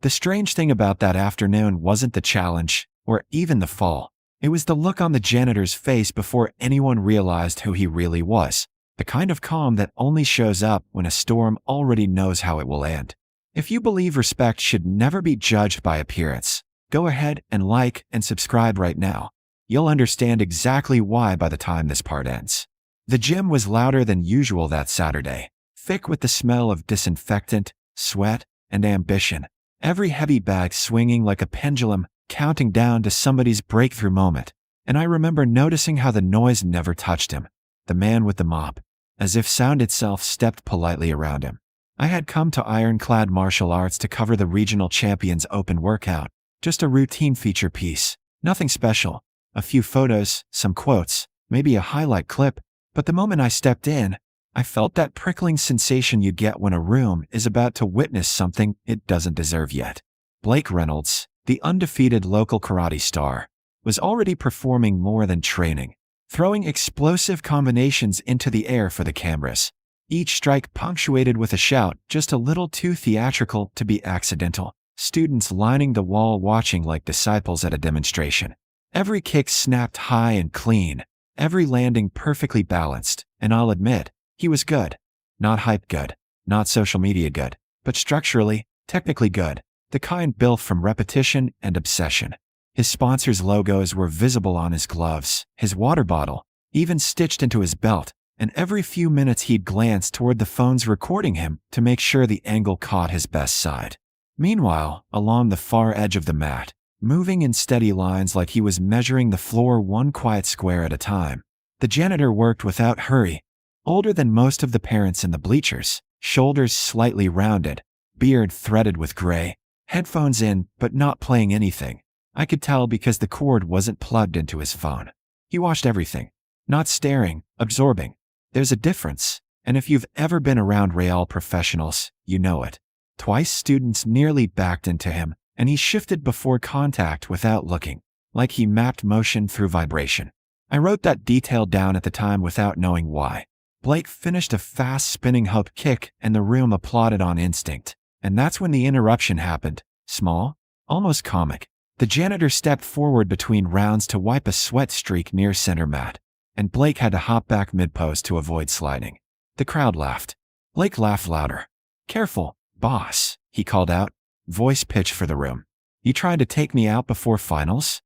The strange thing about that afternoon wasn't the challenge, or even the fall. It was the look on the janitor's face before anyone realized who he really was. The kind of calm that only shows up when a storm already knows how it will end. If you believe respect should never be judged by appearance, go ahead and like and subscribe right now. You'll understand exactly why by the time this part ends. The gym was louder than usual that Saturday, thick with the smell of disinfectant, sweat, and ambition. Every heavy bag swinging like a pendulum, counting down to somebody's breakthrough moment. And I remember noticing how the noise never touched him. The man with the mop, as if sound itself stepped politely around him. I had come to Ironclad Martial Arts to cover the Regional Champions Open workout. Just a routine feature piece. Nothing special. A few photos, some quotes, maybe a highlight clip. But the moment I stepped in, I felt that prickling sensation you get when a room is about to witness something it doesn't deserve yet. Blake Reynolds, the undefeated local karate star, was already performing more than training, throwing explosive combinations into the air for the cameras. Each strike punctuated with a shout, just a little too theatrical to be accidental. Students lining the wall watching like disciples at a demonstration. Every kick snapped high and clean, every landing perfectly balanced, and I'll admit, he was good. Not hype good, not social media good, but structurally, technically good. The kind built from repetition and obsession. His sponsors' logos were visible on his gloves, his water bottle, even stitched into his belt, and every few minutes he'd glance toward the phones recording him to make sure the angle caught his best side. Meanwhile, along the far edge of the mat, moving in steady lines like he was measuring the floor one quiet square at a time, the janitor worked without hurry. Older than most of the parents in the bleachers, shoulders slightly rounded, beard threaded with gray, headphones in but not playing anything. I could tell because the cord wasn't plugged into his phone. He watched everything. Not staring, absorbing. There's a difference, and if you've ever been around Real professionals, you know it. Twice students nearly backed into him, and he shifted before contact without looking, like he mapped motion through vibration. I wrote that detail down at the time without knowing why. Blake finished a fast spinning hook kick and the room applauded on instinct. And that's when the interruption happened. Small, almost comic. The janitor stepped forward between rounds to wipe a sweat streak near center mat, and Blake had to hop back mid-pose to avoid sliding. The crowd laughed. Blake laughed louder. "Careful, boss," he called out, voice pitch for the room. "You trying to take me out before finals?"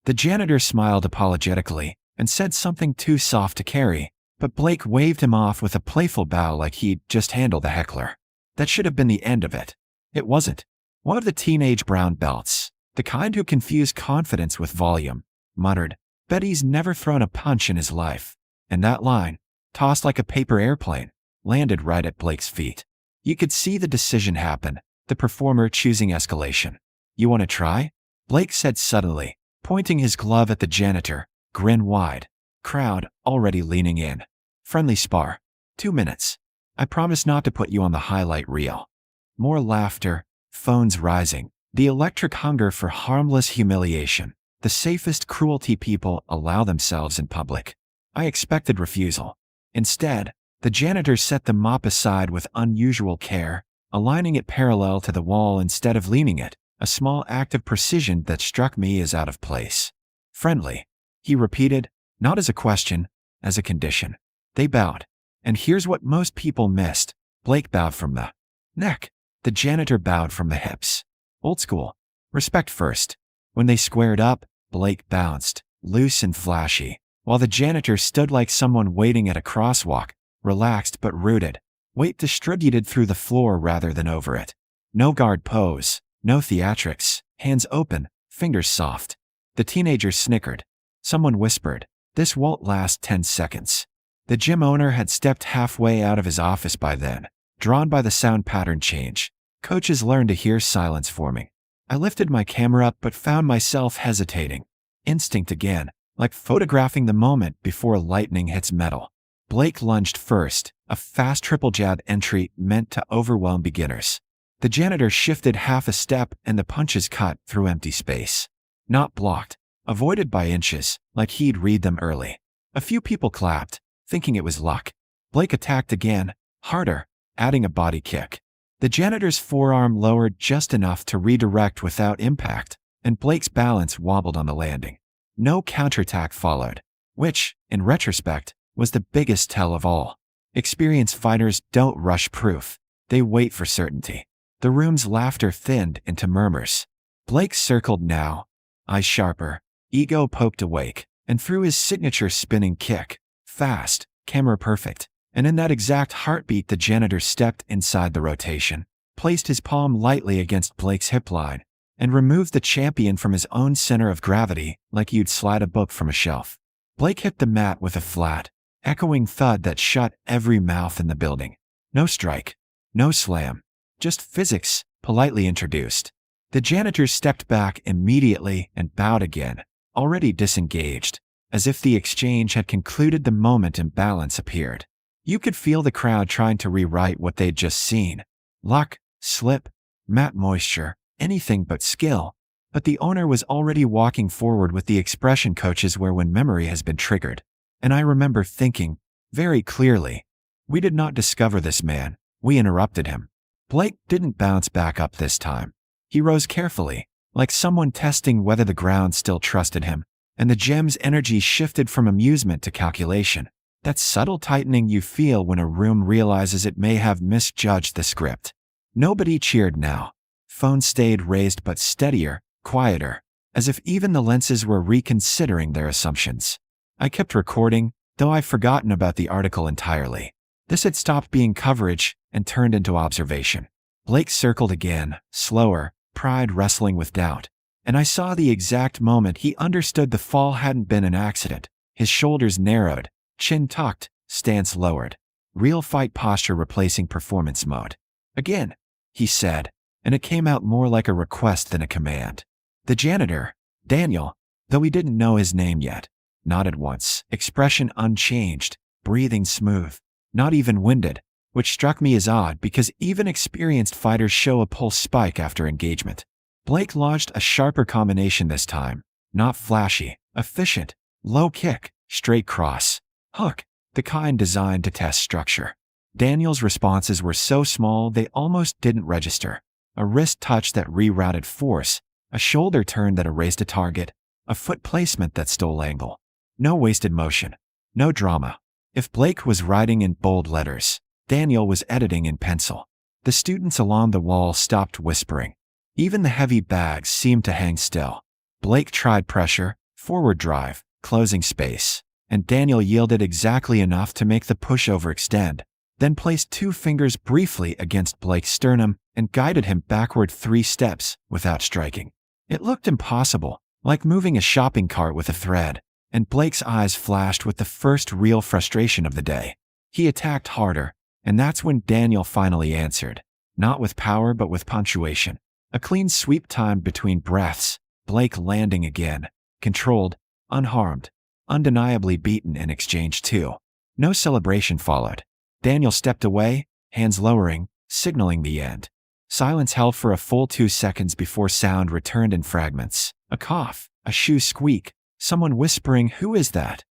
The janitor smiled apologetically and said something too soft to carry, but Blake waved him off with a playful bow like he'd just handled the heckler. That should have been the end of it. It wasn't. One of the teenage brown belts, the kind who confuse confidence with volume, muttered, "Bet he's never thrown a punch in his life." And that line, tossed like a paper airplane, landed right at Blake's feet. You could see the decision happen, the performer choosing escalation. "You want to try?" Blake said suddenly, pointing his glove at the janitor, grin wide. Crowd already leaning in. "Friendly spar. 2 minutes. I promise not to put you on the highlight reel." More laughter, phones rising, the electric hunger for harmless humiliation, the safest cruelty people allow themselves in public. I expected refusal. Instead, the janitor set the mop aside with unusual care, aligning it parallel to the wall instead of leaning it, a small act of precision that struck me as out of place. "Friendly," he repeated, not as a question, as a condition. They bowed. And here's what most people missed. Blake bowed from the neck. The janitor bowed from the hips. Old school. Respect first. When they squared up, Blake bounced, loose and flashy, while the janitor stood like someone waiting at a crosswalk, relaxed but rooted, weight distributed through the floor rather than over it. No guard pose, no theatrics, hands open, fingers soft. The teenager snickered. Someone whispered, "This won't last 10 seconds." The gym owner had stepped halfway out of his office by then, drawn by the sound pattern change. Coaches learned to hear silence forming. I lifted my camera up but found myself hesitating. Instinct again, like photographing the moment before lightning hits metal. Blake lunged first, a fast triple jab entry meant to overwhelm beginners. The janitor shifted half a step and the punches cut through empty space. Not blocked, avoided by inches, like he'd read them early. A few people clapped, thinking it was luck. Blake attacked again, harder, adding a body kick. The janitor's forearm lowered just enough to redirect without impact, and Blake's balance wobbled on the landing. No counterattack followed, which, in retrospect, was the biggest tell of all. Experienced fighters don't rush proof. They wait for certainty. The room's laughter thinned into murmurs. Blake circled now, eyes sharper, ego poked awake, and threw his signature spinning kick. Fast, camera perfect. And in that exact heartbeat, the janitor stepped inside the rotation, placed his palm lightly against Blake's hip line, and removed the champion from his own center of gravity like you'd slide a book from a shelf. Blake hit the mat with a flat, echoing thud that shut every mouth in the building. No strike, no slam, just physics, politely introduced. The janitor stepped back immediately and bowed again, already disengaged, as if the exchange had concluded the moment imbalance appeared. You could feel the crowd trying to rewrite what they'd just seen. Luck, slip, mat moisture, anything but skill. But the owner was already walking forward with the expression coaches wear when memory has been triggered. And I remember thinking, very clearly, we did not discover this man, we interrupted him. Blake didn't bounce back up this time. He rose carefully, like someone testing whether the ground still trusted him, and the gem's energy shifted from amusement to calculation. That subtle tightening you feel when a room realizes it may have misjudged the script. Nobody cheered now. Phones stayed raised but steadier, quieter, as if even the lenses were reconsidering their assumptions. I kept recording, though I'd forgotten about the article entirely. This had stopped being coverage and turned into observation. Blake circled again, slower, pride wrestling with doubt. And I saw the exact moment he understood the fall hadn't been an accident. His shoulders narrowed, chin tucked, stance lowered. Real fight posture replacing performance mode. Again, he said, and it came out more like a request than a command. The janitor, Daniel, though he didn't know his name yet, nodded once, expression unchanged, breathing smooth, not even winded, which struck me as odd because even experienced fighters show a pulse spike after engagement. Blake lodged a sharper combination this time, not flashy, efficient, low kick, straight cross, hook, the kind designed to test structure. Daniel's responses were so small they almost didn't register. A wrist touch that rerouted force, a shoulder turn that erased a target, a foot placement that stole angle. No wasted motion, no drama. If Blake was writing in bold letters, Daniel was editing in pencil. The students along the wall stopped whispering. Even the heavy bags seemed to hang still. Blake tried pressure, forward drive, closing space, and Daniel yielded exactly enough to make the pushover extend, then placed 2 fingers briefly against Blake's sternum and guided him backward 3 steps without striking. It looked impossible, like moving a shopping cart with a thread, and Blake's eyes flashed with the first real frustration of the day. He attacked harder, and that's when Daniel finally answered, not with power but with punctuation. A clean sweep timed between breaths, Blake landing again, controlled, unharmed, undeniably beaten in exchange too. No celebration followed. Daniel stepped away, hands lowering, signaling the end. Silence held for a full 2 seconds before sound returned in fragments. A cough, a shoe squeak, someone whispering, "Who is that?"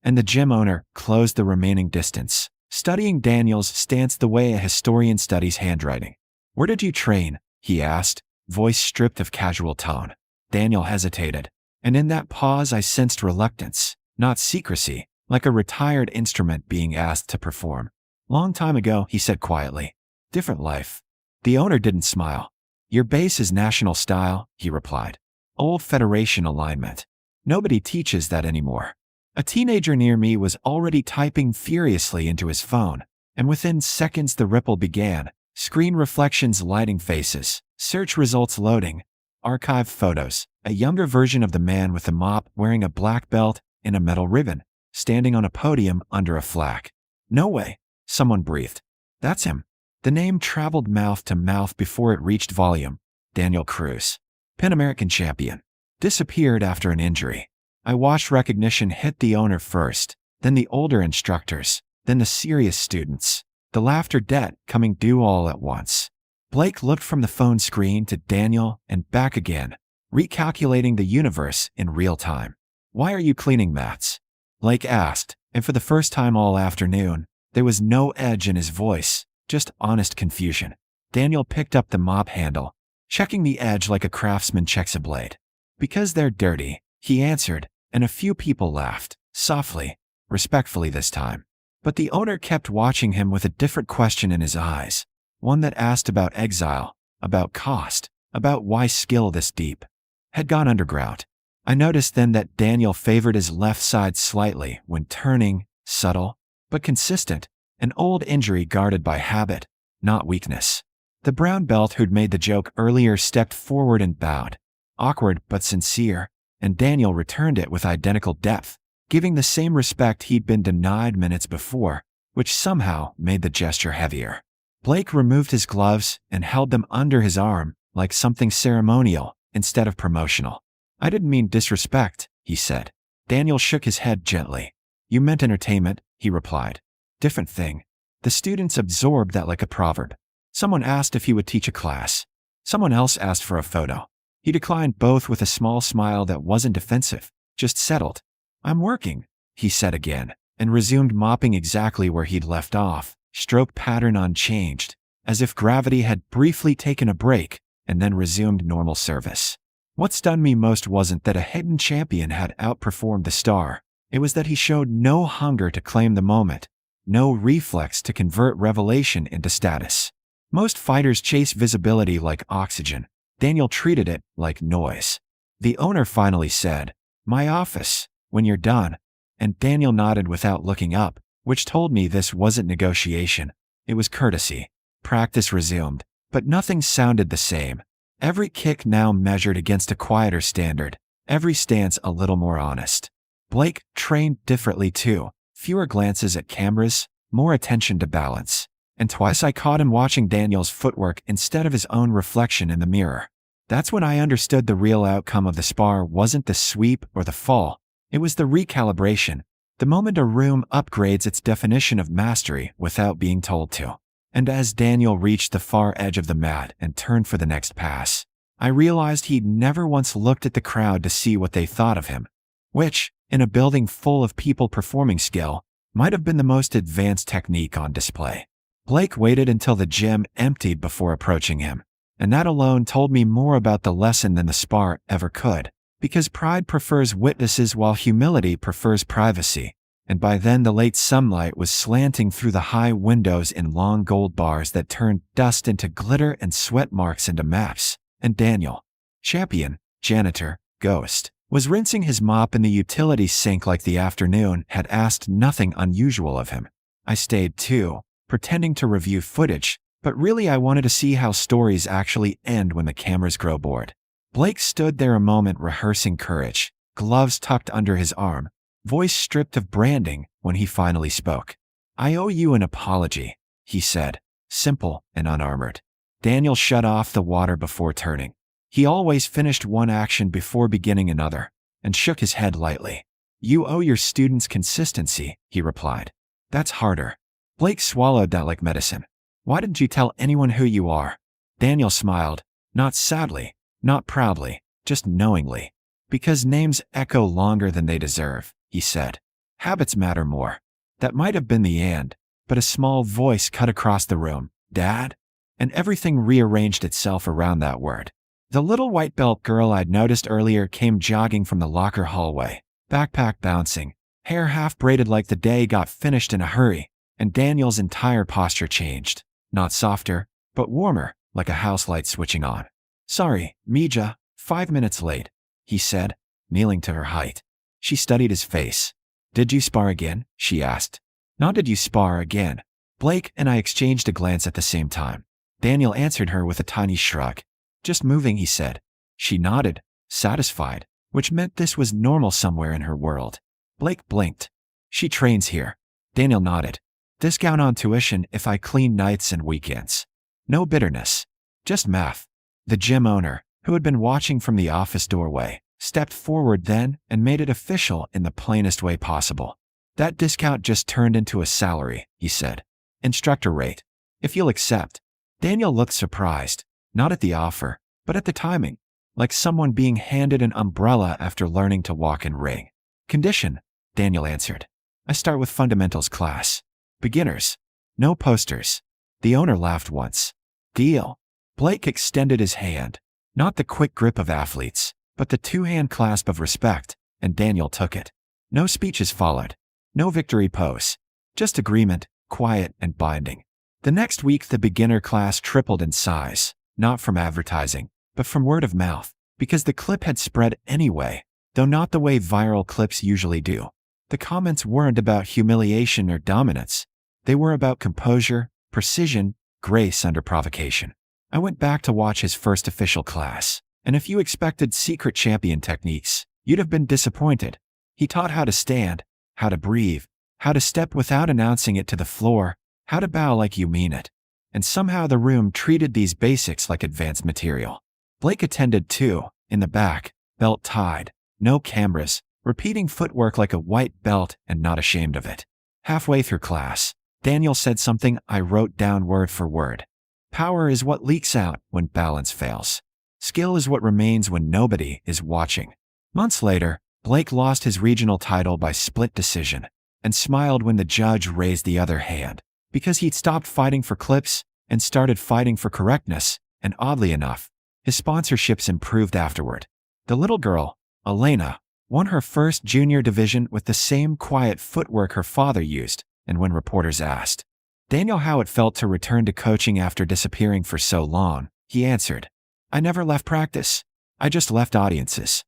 And the gym owner closed the remaining distance, studying Daniel's stance the way a historian studies handwriting. "Where did you train?" he asked, voice stripped of casual tone. Daniel hesitated, and in that pause I sensed reluctance, not secrecy, like a retired instrument being asked to perform. "Long time ago," he said quietly. "Different life." The owner didn't smile. "Your base is national style," he replied. "Old Federation alignment. Nobody teaches that anymore." A teenager near me was already typing furiously into his phone, and within seconds the ripple began. Screen reflections lighting faces, search results loading, archive photos, a younger version of the man with the mop wearing a black belt and a metal ribbon, standing on a podium under a flag. "No way," someone breathed. "That's him." The name traveled mouth to mouth before it reached volume. Daniel Cruz, Pan American champion, disappeared after an injury. I watched recognition hit the owner first, then the older instructors, then the serious students. The laughter debt coming due all at once. Blake looked from the phone screen to Daniel and back again, recalculating the universe in real time. "Why are you cleaning mats?" Blake asked, and for the first time all afternoon, there was no edge in his voice, just honest confusion. Daniel picked up the mop handle, checking the edge like a craftsman checks a blade. Because they're dirty, he answered, and a few people laughed, softly, respectfully this time. But the owner kept watching him with a different question in his eyes, one that asked about exile, about cost, about why skill this deep had gone underground. I noticed then that Daniel favored his left side slightly when turning, subtle, but consistent, an old injury guarded by habit, not weakness. The brown belt who'd made the joke earlier stepped forward and bowed, awkward but sincere, and Daniel returned it with identical depth, giving the same respect he'd been denied minutes before, which somehow made the gesture heavier. Blake removed his gloves and held them under his arm like something ceremonial instead of promotional. I didn't mean disrespect, he said. Daniel shook his head gently. You meant entertainment, he replied. Different thing. The students absorbed that like a proverb. Someone asked if he would teach a class. Someone else asked for a photo. He declined both with a small smile that wasn't defensive, just settled. I'm working, he said again, and resumed mopping exactly where he'd left off, stroke pattern unchanged, as if gravity had briefly taken a break and then resumed normal service. What stunned me most wasn't that a hidden champion had outperformed the star. It was that he showed no hunger to claim the moment, no reflex to convert revelation into status. Most fighters chase visibility like oxygen. Daniel treated it like noise. The owner finally said, "My office, when you're done," and Daniel nodded without looking up, which told me this wasn't negotiation. It was courtesy. Practice resumed, but nothing sounded the same. Every kick now measured against a quieter standard, every stance a little more honest. Blake trained differently too, fewer glances at cameras, more attention to balance. And twice I caught him watching Daniel's footwork instead of his own reflection in the mirror. That's when I understood the real outcome of the spar wasn't the sweep or the fall. It was the recalibration, the moment a room upgrades its definition of mastery without being told to. And as Daniel reached the far edge of the mat and turned for the next pass, I realized he'd never once looked at the crowd to see what they thought of him, which, in a building full of people performing skill, might have been the most advanced technique on display. Blake waited until the gym emptied before approaching him, and that alone told me more about the lesson than the spar ever could, because pride prefers witnesses while humility prefers privacy. And by then the late sunlight was slanting through the high windows in long gold bars that turned dust into glitter and sweat marks into maps. And Daniel, champion, janitor, ghost, was rinsing his mop in the utility sink like the afternoon had asked nothing unusual of him. I stayed too, pretending to review footage, but really I wanted to see how stories actually end when the cameras grow bored. Blake stood there a moment rehearsing courage, gloves tucked under his arm, voice stripped of branding when he finally spoke. I owe you an apology, he said, simple and unarmored. Daniel shut off the water before turning. He always finished one action before beginning another, and shook his head lightly. You owe your students consistency, he replied. That's harder. Blake swallowed that like medicine. Why didn't you tell anyone who you are? Daniel smiled, not sadly, not proudly, just knowingly. Because names echo longer than they deserve, he said. Habits matter more. That might have been the end, but a small voice cut across the room. Dad? And everything rearranged itself around that word. The little white belt girl I'd noticed earlier came jogging from the locker hallway, backpack bouncing, hair half braided like the day got finished in a hurry, and Daniel's entire posture changed. Not softer, but warmer, like a house light switching on. Sorry, Mija, 5 minutes late, he said, kneeling to her height. She studied his face. Did you spar again? She asked. Not did you spar again. Blake and I exchanged a glance at the same time. Daniel answered her with a tiny shrug. Just moving, he said. She nodded, satisfied, which meant this was normal somewhere in her world. Blake blinked. She trains here. Daniel nodded. Discount on tuition if I clean nights and weekends. No bitterness. Just math. The gym owner, who had been watching from the office doorway, stepped forward then and made it official in the plainest way possible. That discount just turned into a salary, he said. Instructor rate. If you'll accept. Daniel looked surprised, not at the offer, but at the timing, like someone being handed an umbrella after learning to walk and ring. Condition, Daniel answered. I start with fundamentals class. Beginners. No posters. The owner laughed once. Deal. Blake extended his hand. Not the quick grip of athletes, but the two-hand clasp of respect, and Daniel took it. No speeches followed. No victory pose. Just agreement, quiet and binding. The next week the beginner class tripled in size, not from advertising, but from word of mouth, because the clip had spread anyway, though not the way viral clips usually do. The comments weren't about humiliation or dominance. They were about composure, precision, grace under provocation. I went back to watch his first official class, and if you expected secret champion techniques, you'd have been disappointed. He taught how to stand, how to breathe, how to step without announcing it to the floor, how to bow like you mean it. And somehow the room treated these basics like advanced material. Blake attended too, in the back, belt tied, no cameras, repeating footwork like a white belt and not ashamed of it. Halfway through class, Daniel said something I wrote down word for word. Power is what leaks out when balance fails. Skill is what remains when nobody is watching. Months later, Blake lost his regional title by split decision and smiled when the judge raised the other hand, because he'd stopped fighting for clips and started fighting for correctness, and oddly enough, his sponsorships improved afterward. The little girl, Elena, won her first junior division with the same quiet footwork her father used, and when reporters asked Daniel how it felt to return to coaching after disappearing for so long, he answered, "I never left practice. I just left audiences."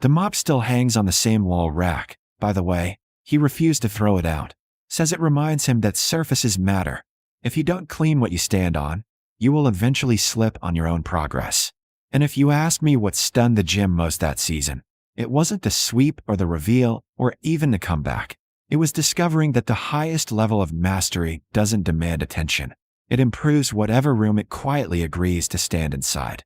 The mop still hangs on the same wall rack, by the way. He refused to throw it out. Says it reminds him that surfaces matter. If you don't clean what you stand on, you will eventually slip on your own progress. And if you ask me what stunned the gym most that season, it wasn't the sweep or the reveal or even the comeback. It was discovering that the highest level of mastery doesn't demand attention. It improves whatever room it quietly agrees to stand inside.